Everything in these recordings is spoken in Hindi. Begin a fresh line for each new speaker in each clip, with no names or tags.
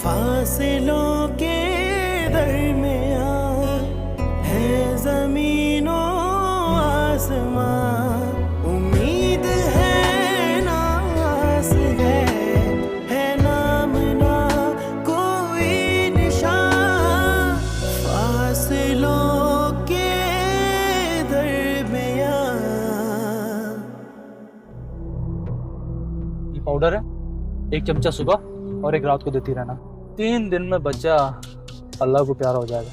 फासलों के दरमियां है ज़मीनों आसमां, उम्मीद है नास है नाम ना कोई निशान, फासलों के दरमियां।
ये पाउडर है, 1 चमचा सुबह और 1 रात को देती रहना। 3 दिन में बच्चा अल्लाह को प्यारा हो जाएगा।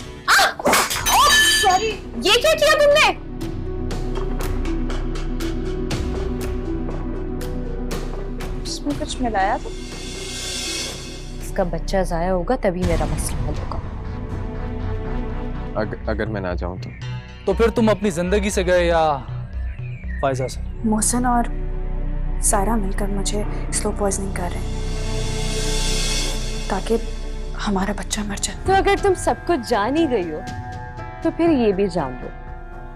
सॉरी, ये क्या किया तुमने? इसमें कुछ मिलाया था?
इसका बच्चा जाया होगा तभी मेरा मसला हल होगा।
अगर मैं ना जाऊं
तो फिर तुम अपनी जिंदगी से गए या फायजा से?
मोहसिन और सारा मिलकर मुझे स्लो पॉइजनिंग कर रहे हैं ताकि हमारा बच्चा मर जाए।
तो अगर तुम सब कुछ जान ही गई हो तो फिर ये भी जान लो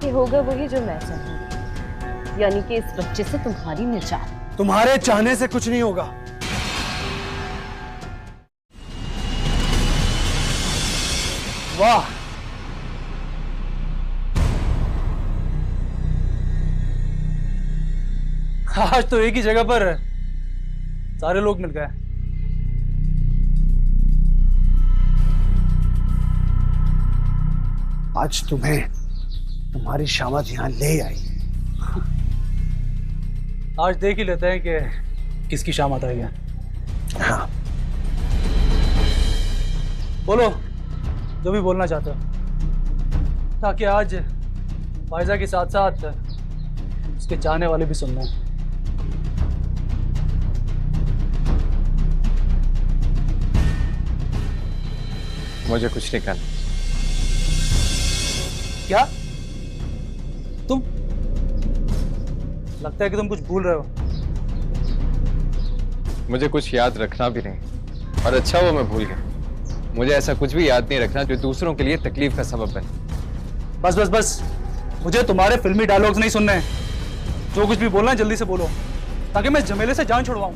कि होगा वही जो मैं चाहूंगी, यानी कि इस बच्चे से तुम्हारी निजात।
तुम्हारे चाहने से कुछ नहीं होगा।
वाह, आज तो एक ही जगह पर सारे लोग मिल गए।
आज तुम्हें तुम्हारी शामत यहाँ ले आई।
आज देख ही लेते हैं कि किसकी शामत आई है।
हाँ,
बोलो जो भी बोलना चाहते हो, ताकि आज फायजा के साथ साथ उसके चाहने वाले भी सुन लें।
मुझे कुछ नहीं करना।
क्या तुम, लगता है कि तुम कुछ भूल रहे हो।
मुझे कुछ याद रखना भी नहीं, और अच्छा वो मैं भूल गया। मुझे ऐसा कुछ भी याद नहीं रखना जो दूसरों के लिए तकलीफ का सबब बने।
बस बस बस, मुझे तुम्हारे फिल्मी डायलॉग्स नहीं सुनने हैं। जो कुछ भी बोलना है जल्दी से बोलो, ताकि मैं झमेले से जान छुड़वाऊं।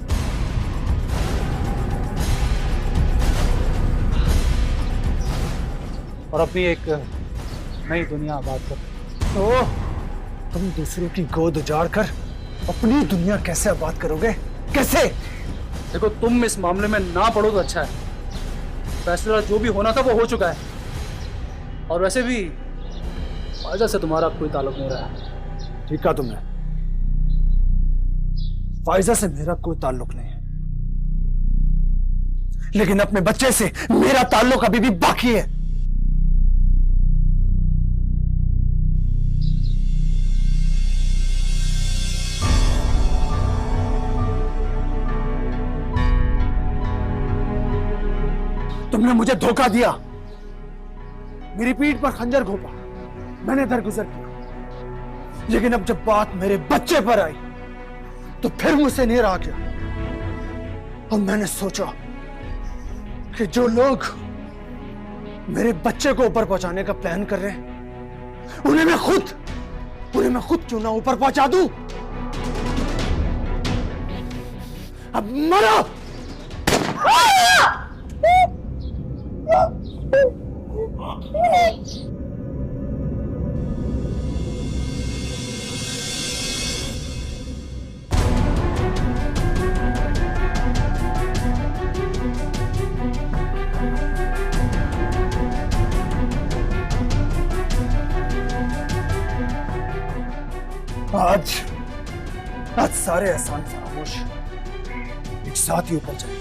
और अपनी एक नई दुनिया आबाद कर।
तो तुम दूसरों की गोद उजाड़कर अपनी दुनिया कैसे आबाद करोगे? कैसे?
देखो, तुम इस मामले में ना पड़ो तो अच्छा है। फैसला जो भी होना था वो हो चुका है, और वैसे भी फायजा से तुम्हारा कोई ताल्लुक नहीं रहा।
ठीक कहा तुमने, फायजा से मेरा कोई ताल्लुक नहीं है, लेकिन अपने बच्चे से मेरा ताल्लुक अभी भी बाकी है। तुमने मुझे धोखा दिया, मेरी पीठ पर खंजर घोंपा, मैंने दरगुजर किया, लेकिन अब जब बात मेरे बच्चे पर आई तो फिर मुझसे नहीं रहा गया। और मैंने सोचा कि जो लोग मेरे बच्चे को ऊपर पहुंचाने का प्लान कर रहे हैं, उन्हें मैं खुद क्यों ना ऊपर पहुंचा दूं। अब मरो। आज सारे एहसान फरामोश एक साथ ही ऊपर चले।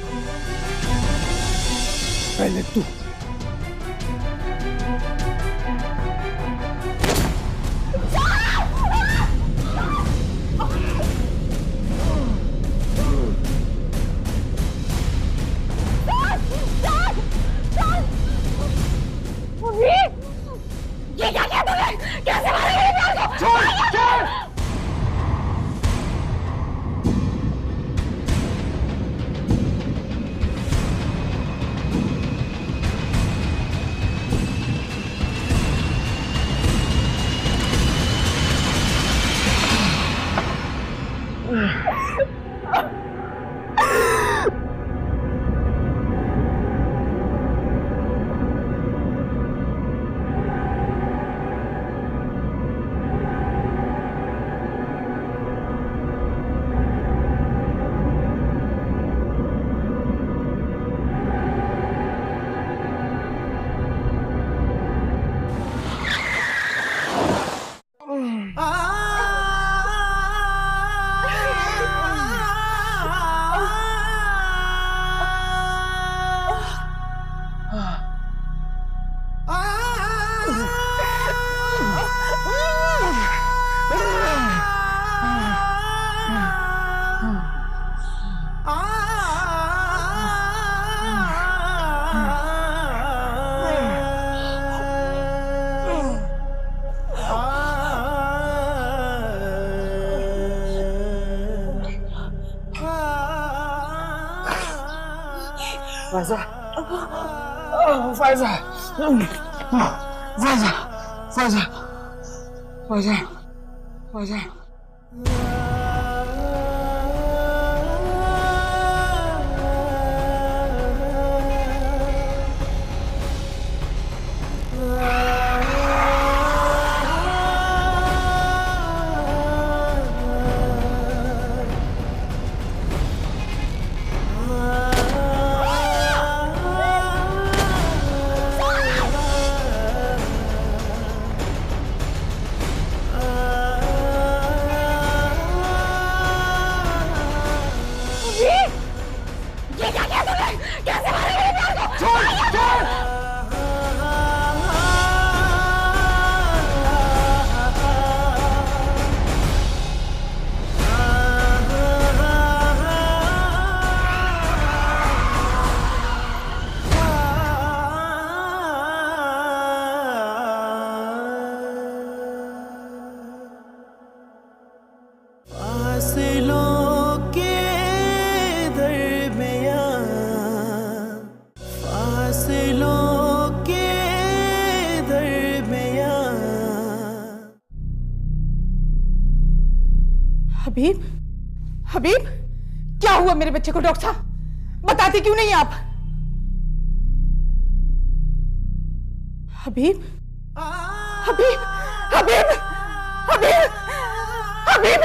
पहले तू,
ये क्या किया तुमने? कैसे मारा मेरे प्यार को? छोड़!
फायजा फायजा फायजा फायजा फायजा फायजा
हबीब, हबीब, क्या हुआ मेरे बच्चे को? डॉक्टर साहब बताते क्यों नहीं आप? हबीब, हबीब, हबीब, हबीब, हबीब,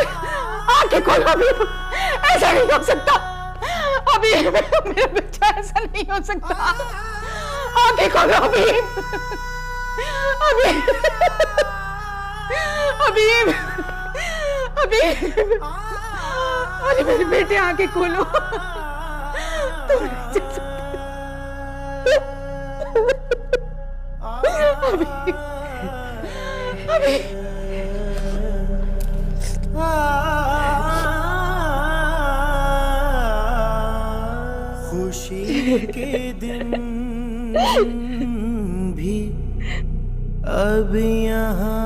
आंखें खोलो हबीब, ऐसा नहीं हो सकता। हबीब, मेरा बच्चा, ऐसा नहीं हो सकता। आंखें खोलो हबीब, हबीब, हबीब, हबीब, अरे मेरे बेटे आंखें खोलो। तुम नहीं जा सकते। हबीब, हबीब,
खुशी के दिन भी अब यहाँ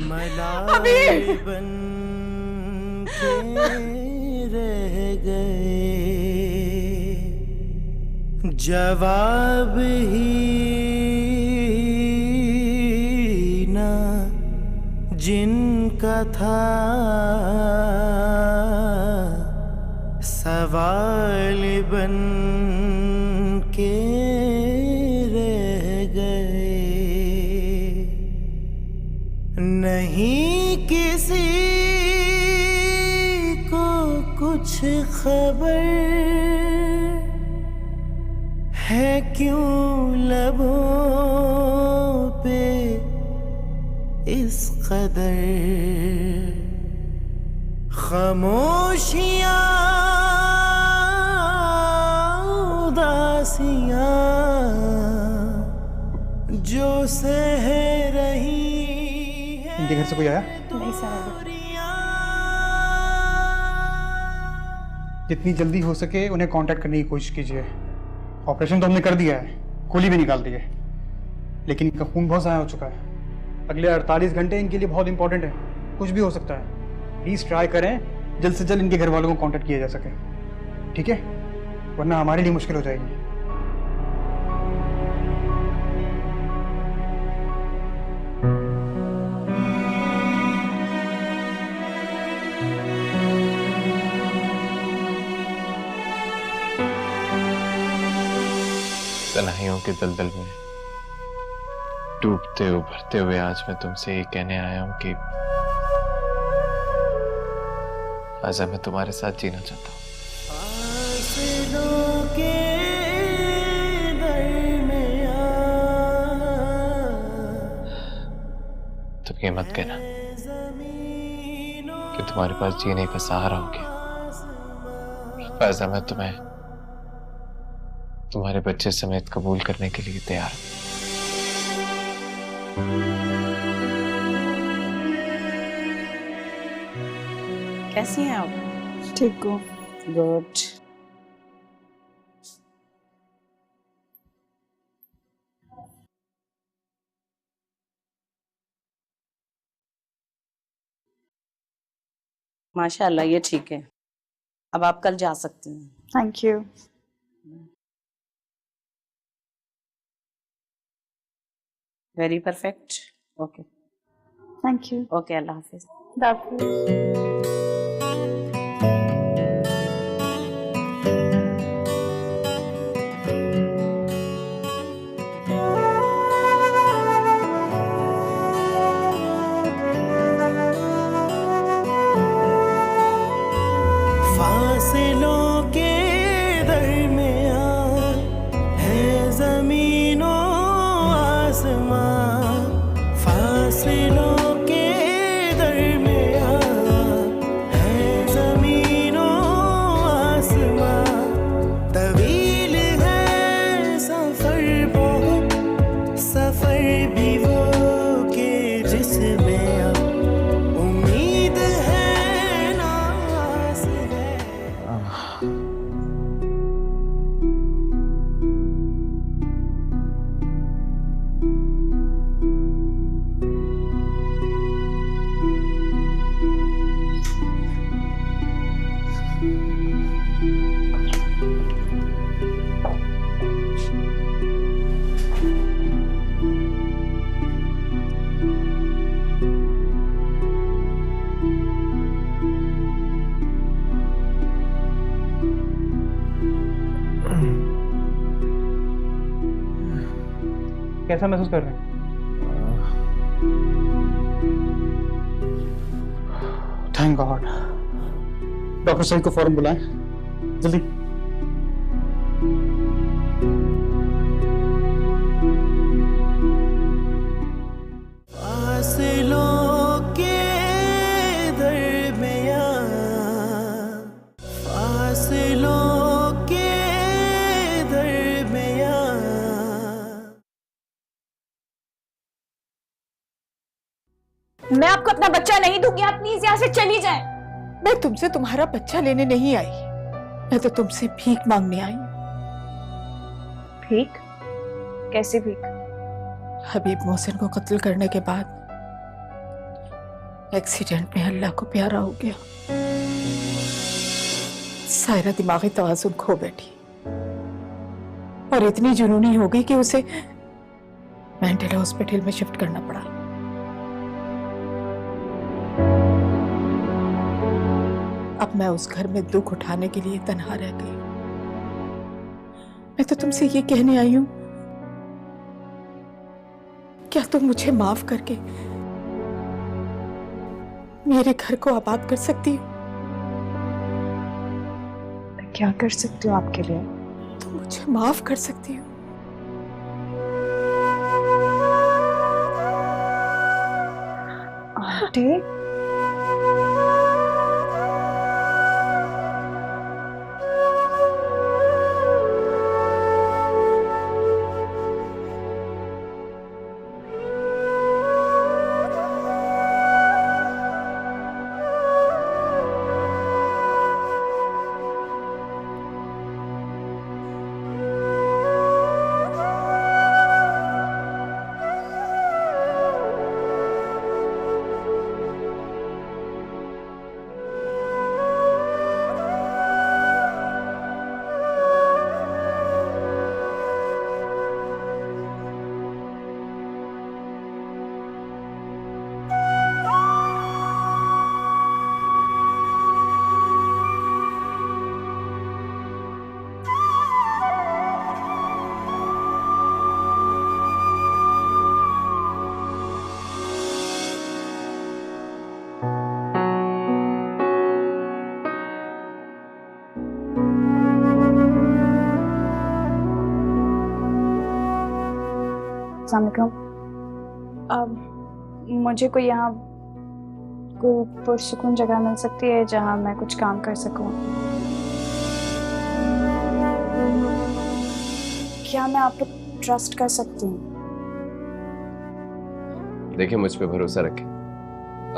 मलाल बन के रह गए, जवाब ही ना जिनका था, सवाल बन के रह गए। नहीं किसी को कुछ खबर है, क्यों लबों पे इस कदर खामोशियाँ उदासियाँ जो सह रही।
इनके घर से कोई आया?
नहीं सर,
जितनी जल्दी हो सके उन्हें कांटेक्ट करने की कोशिश कीजिए। ऑपरेशन तो हमने कर दिया है, गोली भी निकाल दी है, लेकिन इनका खून बहुत ज़्यादा हो चुका है। अगले 48 घंटे इनके लिए बहुत इंपॉर्टेंट है, कुछ भी हो सकता है। प्लीज़ ट्राई करें जल्द से जल्द इनके घर वालों को कांटेक्ट किया जा सके, ठीक है? वरना हमारे लिए मुश्किल हो जाएगी।
तन्हाइयों के दलदल में डूबते उभरते हुए आज मैं तुमसे ये कहने आया हूं कि आजा मैं तुम्हारे साथ जीना चाहता हूं। तुम ये मत कहना कि तुम्हारे पास जीने का सहारा हो गया। आजा मैं तुम्हें तुम्हारे बच्चे समेत कबूल करने के लिए तैयार हूं।
कैसी हैं आप?
ठीक हो?
गुड। माशाल्लाह, ये ठीक है।
अब आप कल जा सकती हैं।
Thank you.
Very perfect. Okay
thank you.
Okay, अल्लाह हाफिज।
फासलों के दरमियां है ज़मीनों आसमां, फासलों के दरमियां है ज़मीनों आसमां, तवील है सफ़र बहुत, सफ़र भी वो के जिसमें अब उम्मीद है नाज़ है।
कैसा महसूस कर रहे हैं?
Thank God. डॉक्टर सही को फौरन बुलाएं, जल्दी।
फासलों के दरमियां, फासलों के दरमियां।
मैं आपको अपना बच्चा नहीं दूंगी, आप प्लीज यहाँ से चली जाएं।
मैं तुमसे तुम्हारा बच्चा लेने नहीं आई, मैं तो तुमसे भीख मांगने आई हूँ।
भीख? कैसी भीख?
हबीब मोहसिन को कत्ल करने के बाद एक्सीडेंट में अल्लाह को प्यारा हो गया। सायरा दिमागी तवाज़ुन खो बैठी और इतनी जुनूनी हो गई कि उसे मेंटल हॉस्पिटल में शिफ्ट करना पड़ा। अब मैं उस घर में दुख उठाने के लिए तन्हा रह गई। मैं तो तुमसे ये कहने आई हूं, क्या तुम मुझे माफ करके मेरे घर को आबाद कर सकती हो?
मैं क्या कर सकती हूँ आपके लिए?
तुम मुझे माफ कर सकती हो?
आंटी, अस्सलामुअलैकुम। मुझे कोई यहाँ कोई पुरसुकून जगह मिल सकती है जहाँ मैं कुछ काम कर सकूँ? क्या मैं आप पर ट्रस्ट कर सकती हूँ?
देखिए, मुझ पे भरोसा रखें।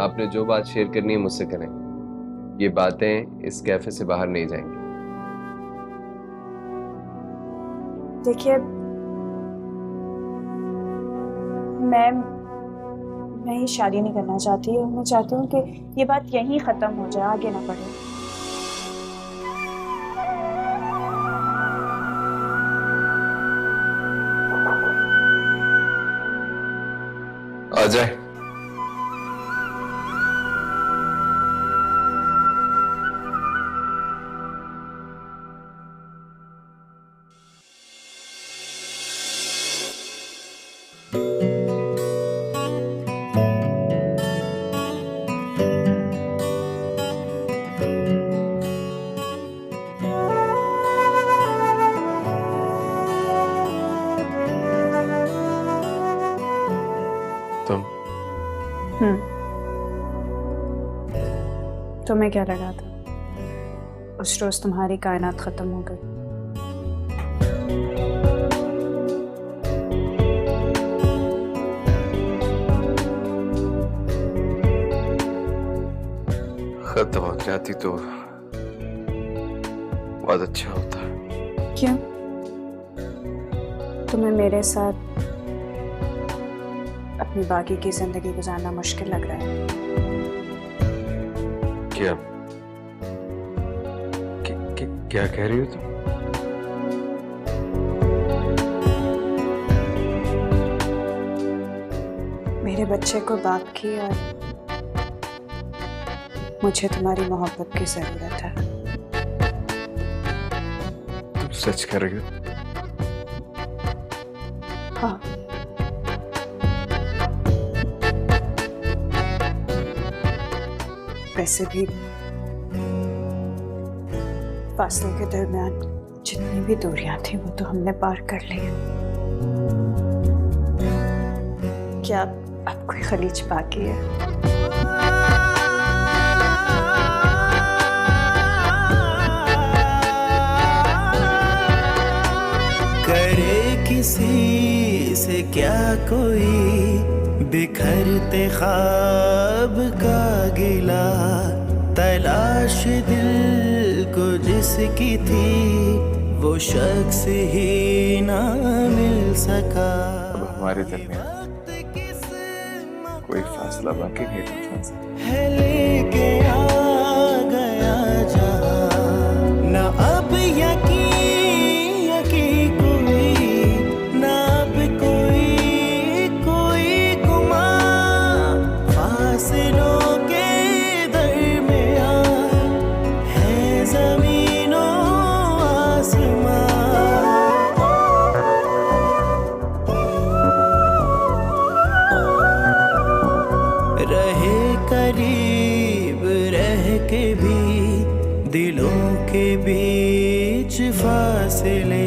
आपने जो बात शेयर करनी है मुझसे करें। ये बातें इस कैफे से बाहर नहीं जाएंगी।
देखिए, मैं ही शादी नहीं करना चाहती हूँ। मैं चाहती हूँ कि ये बात यहीं ख़त्म हो जाए, आगे ना बढ़े।
आ जाए। तुम
तुम्हें क्या लगा था उस रोज तुम्हारी कायनात खत्म हो गई?
खत्म हो जाती तो बहुत अच्छा होता।
क्यों? तुम्हें मेरे साथ अपनी बाकी की जिंदगी गुजारना मुश्किल लग रहा है?
क्या क्या कह रही हो तुम?
मेरे बच्चे को बाप की और मुझे तुम्हारी मोहब्बत की जरूरत है।
तुम सच कर रही हो?
हाँ। वैसे भी फासले के दरमियान जितनी भी दूरियां थी वो तो हमने पार कर ली। क्या अब कोई खलीज बाकी है?
करे किसी से क्या कोई बिखरते ख्वाब का गिला, तलाश दिल को जिसकी थी वो शख्स ही ना मिल सका।
अब हमारे दरमियान कोई फासला बाकी नहीं था।
है लेके आ गया जहां, न अब यकीन कोई, न अब कोई गुमा, फासलों के दरमियान है ज़मीनों आसमां। रहे करीब रह के भी दिलों के बीच फासले,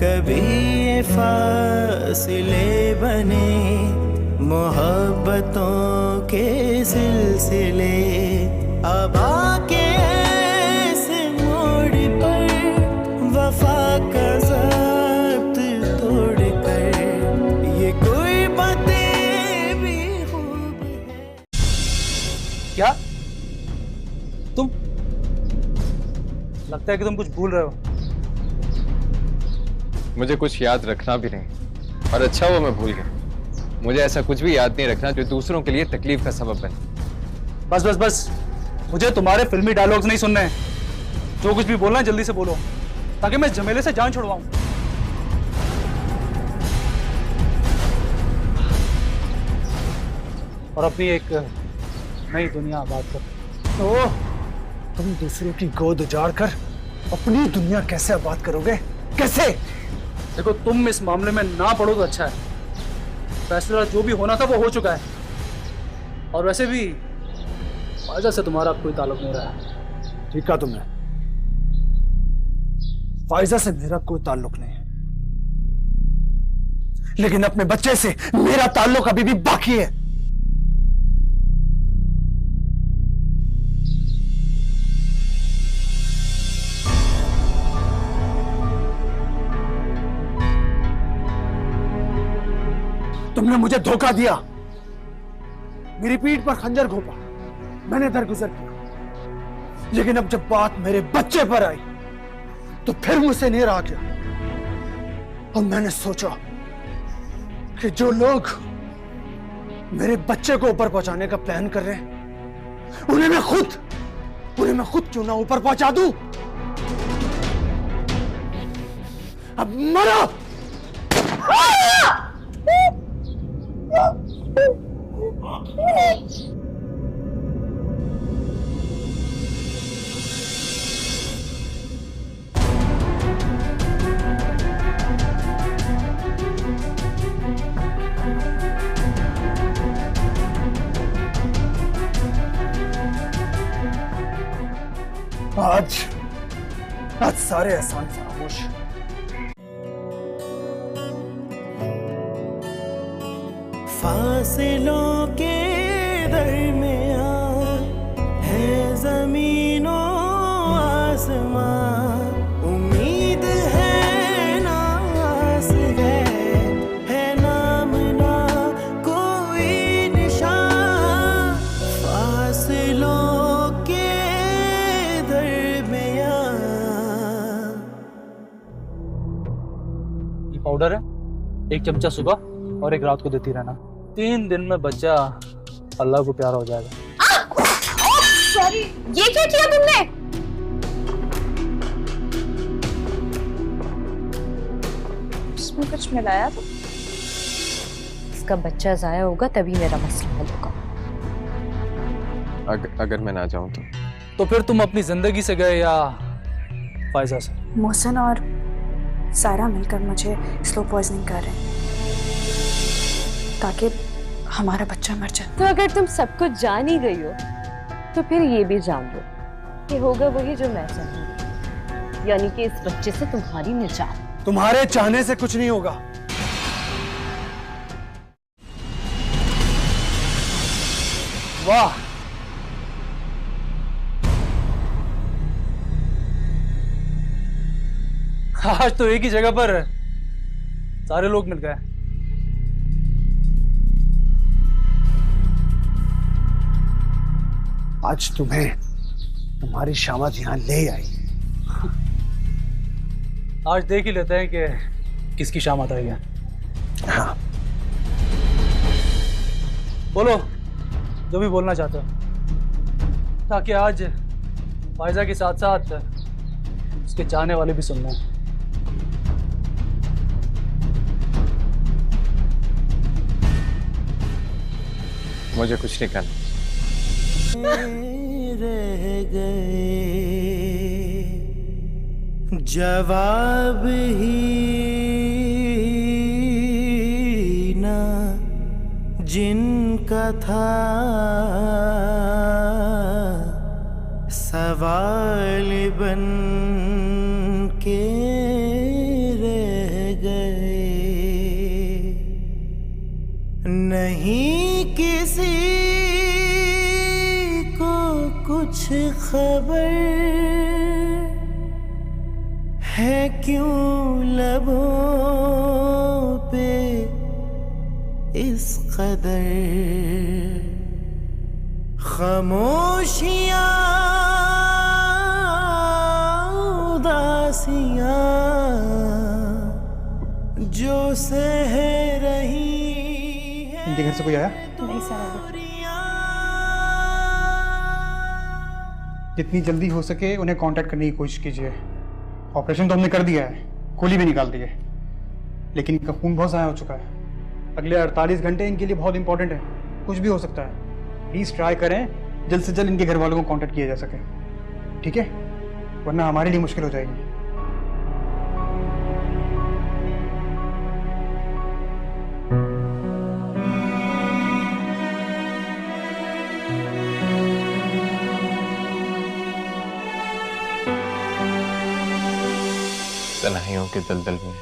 कभी ये फासले बने मोहब्बतों के सिलसिले। अब आके ऐसे मोड़ पर वफा का ज़ब्त तोड़ कर, ये कोई बातें भी खूब है।
क्या तुम? लगता है कि तुम कुछ भूल रहे हो।
मुझे कुछ याद रखना भी नहीं, और अच्छा वो मैं भूल गया। मुझे ऐसा कुछ भी याद नहीं रखना जो दूसरों के लिए तकलीफ का सबब बने।
बस बस बस, मुझे तुम्हारे फिल्मी डायलॉग्स नहीं सुनने हैं। जो कुछ भी बोलना है जल्दी से बोलो, ताकि मैं झमेले से जान छुड़वाऊं। और अपनी एक नई दुनिया आबाद कर।
ओह, तुम दूसरों की गोद उजाड़ कर अपनी दुनिया कैसे आबाद करोगे? कैसे?
देखो, तुम इस मामले में ना पड़ो तो अच्छा है। फैसला जो भी होना था वो हो चुका है। और वैसे भी फायजा से तुम्हारा कोई ताल्लुक नहीं रहा है।
ठीक कहा तुमने। फायजा से मेरा कोई ताल्लुक नहीं है, लेकिन अपने बच्चे से मेरा ताल्लुक अभी भी बाकी है। तुमने मुझे धोखा दिया, मेरी पीठ पर खंजर घोंपा, मैंने दरगुजर किया, लेकिन अब जब बात मेरे बच्चे पर आई तो फिर मुझसे नहीं रहा गया। और मैंने सोचा कि जो लोग मेरे बच्चे को ऊपर पहुंचाने का प्लान कर रहे हैं, उन्हें मैं खुद क्यों ना ऊपर पहुंचा दूं। अब मरो। आज आज सारे एहसान फरामोश।
फासलों के दरमियान है जमीनों आसमां, उम्मीद है नास है नाम ना कोई निशान। फासलों के दरमियान।
ये पाउडर है, 1 चमचा सुबह और 1 रात को देती रहना। 3 दिन में बच्चा अल्लाह को प्यारा हो जाएगा।
सॉरी, ये क्या किया तुमने? इसमें कुछ मिलाया था?
इसका बच्चा जाया होगा तभी मेरा मसला हल होगा।
अगर मैं ना जाऊं
तो फिर तुम अपनी जिंदगी से गए या फायजा से?
मोहसिन और सारा मिलकर मुझे स्लो पॉइजनिंग कर रहे हैं ताकि हमारा बच्चा मर जाए।
तो अगर तुम सब कुछ जान ही गई हो तो फिर ये भी जान लो कि होगा वही जो मैं चाहूंगी, यानी कि इस बच्चे से तुम्हारी निजात।
तुम्हारे चाहने से कुछ नहीं होगा।
वाह, आज तो एक ही जगह पर सारे लोग मिल गए।
आज तुम्हें तुम्हारी शामत यहाँ ले आई।
आज देख ही लेते हैं कि किसकी शामत आई है।
हाँ,
बोलो जो भी बोलना चाहते हो, ताकि आज फायजा के साथ साथ उसके चाहने वाले भी सुन लें।
मुझे कुछ नहीं करना।
रह गए जवाब ही ना जिनका था, सवाल बन के रह गए। नहीं किसी को कुछ खबर है क्यों लबों पे इस कदर खामोशियां उदासियां जो सह रही है।
इनके घर से कोई आया?
नहीं सर,
जितनी जल्दी हो सके उन्हें कांटेक्ट करने की कोशिश कीजिए। ऑपरेशन तो हमने कर दिया है, गोली भी निकाल दी है, लेकिन इनका खून बहुत ज़ाया हो चुका है। अगले 48 घंटे इनके लिए बहुत इंपॉर्टेंट है, कुछ भी हो सकता है। प्लीज़ ट्राई करें जल्द से जल्द इनके घर वालों को कांटेक्ट किया जा सके, ठीक है? वरना हमारे लिए मुश्किल हो जाएगी।
तन्हाइयों के दलदल में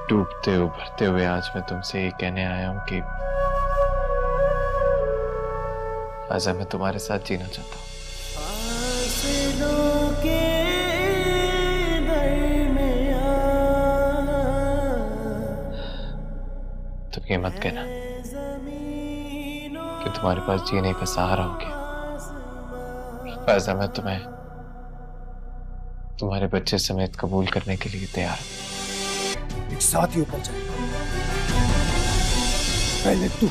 डूबते उभरते हुए आज मैं तुमसे ये कहने आया हूं कि आज मैं तुम्हारे साथ जीना चाहता हूं।
फासलों के दरमियां
तुम ये मत कहना कि तुम्हारे पास जीने का सहारा हो गया। फैजा, मैं तुम्हें तुम्हारे बच्चे समेत कबूल करने के लिए तैयार हूं।
एक साथ ही ऊपर जाए। पहले तू।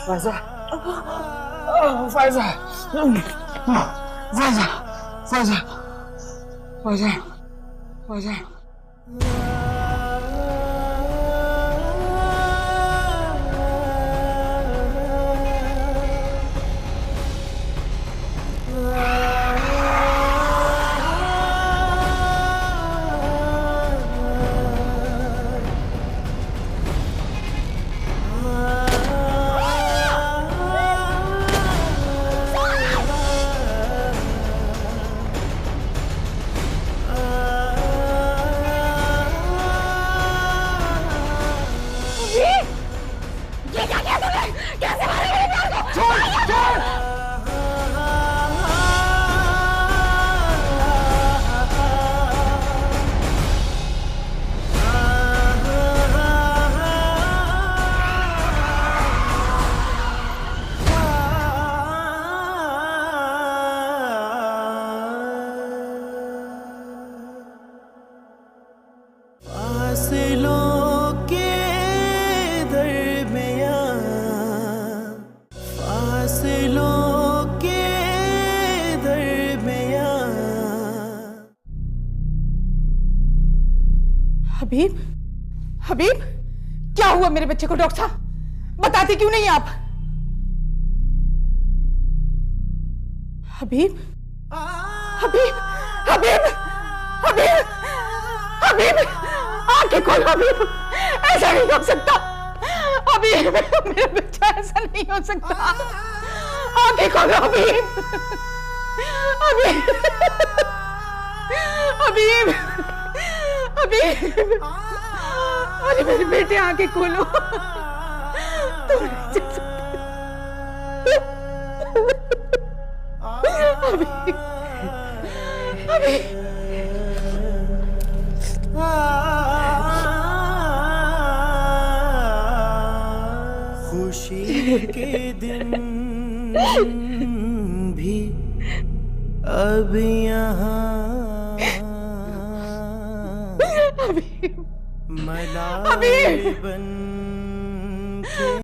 फायजा, फायजा, फायजा, फायजा, फायजा, फायजा।
फासलों के दरमियां, फासलों के दरमियां।
हबीब, हबीब, क्या हुआ मेरे बच्चे को? डॉक्टर साहब बताते क्यों नहीं आप? हबीब, हबीब, हबीब, हबीब, हबीब, आंखें खोलो हबीब, ऐसा नहीं हो सकता। हबीब, मेरा बच्चा, ऐसा नहीं हो सकता। आंखें खोलो हबीब, हबीब, हबीब, हबीब, अरे मेरे बेटे आंखें खोलो। तुम नहीं चल सकते। हबीब, हबीब,
खुशी के दिन भी अब यहाँ मलाल बन के